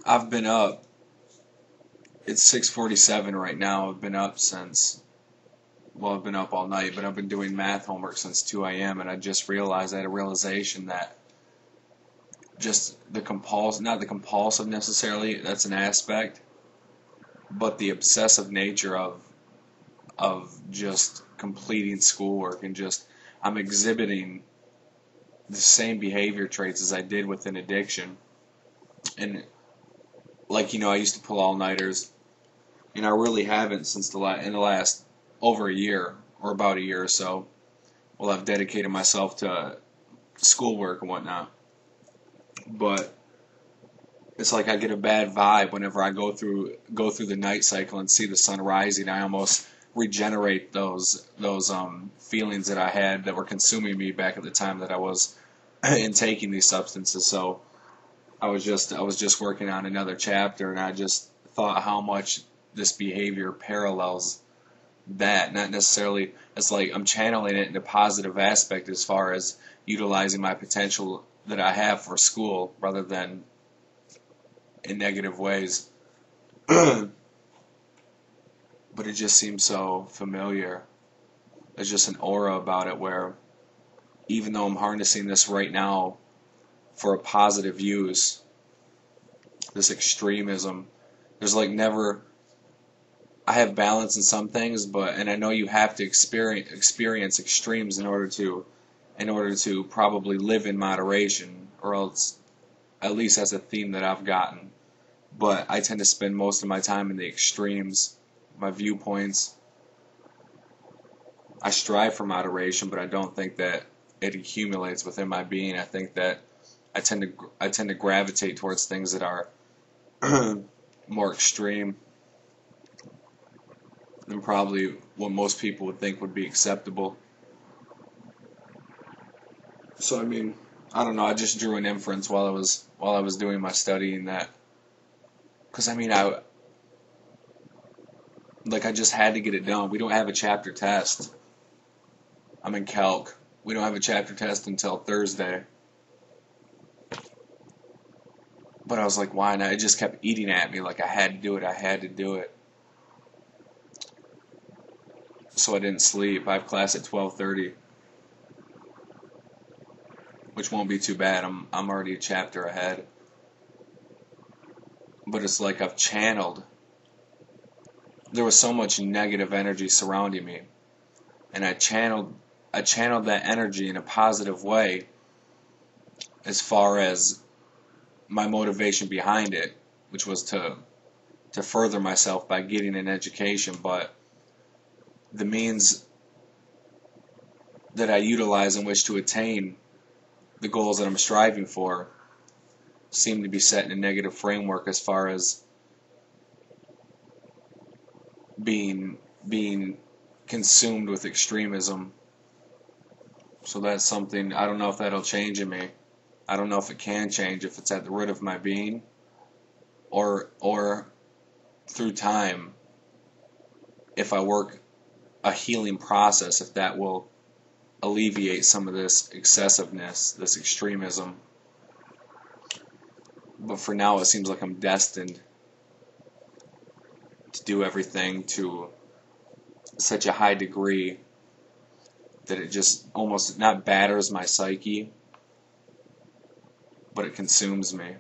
I've been up. It's 6:47 right now. I've been up since, well, I've been up all night, but I've been doing math homework since 2 a.m. and I just realized, I had a realization that just the not the compulsive necessarily, that's an aspect, but the obsessive nature of just completing schoolwork and just I'm exhibiting the same behavior traits as I did with an addiction. And like, I used to pull all-nighters, and I really haven't since in the last over a year, or about a year or so. Well, I've dedicated myself to schoolwork and whatnot. But it's like I get a bad vibe whenever I go through the night cycle and see the sun rising. I almost regenerate those feelings that I had that were consuming me back at the time that I was intaking these substances. So I was just working on another chapter, and I just thought how much this behavior parallels that. Not necessarily, it's like I'm channeling it in a positive aspect as far as utilizing my potential that I have for school rather than in negative ways. But it just seems so familiar. There's just an aura about it where even though I'm harnessing this right now for a positive use, this extremism, there's like never, I have balance in some things, and I know you have to experience extremes in order to probably live in moderation, or else, at least that's a theme that I've gotten. But I tend to spend most of my time in the extremes, my viewpoints. I strive for moderation, but I don't think that it accumulates within my being. I think that I tend to gravitate towards things that are more extreme than probably what most people would think would be acceptable. So I mean, I don't know. I just drew an inference while I was doing my studying that, because I mean, I just had to get it done. We don't have a chapter test. I'm in calc. We don't have a chapter test until Thursday. But I was like, why not? It just kept eating at me like I had to do it. I had to do it. So I didn't sleep. I have class at 12:30, which won't be too bad. I'm already a chapter ahead. But it's like I've channeled. There was so much negative energy surrounding me, and I channeled that energy in a positive way as far as my motivation behind it, which was to further myself by getting an education. But the means that I utilize in which to attain the goals that I'm striving for seem to be set in a negative framework as far as being consumed with extremism. So that's something, I don't know if that'll change in me. I don't know if it can change, if it's at the root of my being, or through time, if I work a healing process, if that will alleviate some of this excessiveness, this extremism. But for now, it seems like I'm destined to do everything to such a high degree that it just almost not batters my psyche, but it consumes me.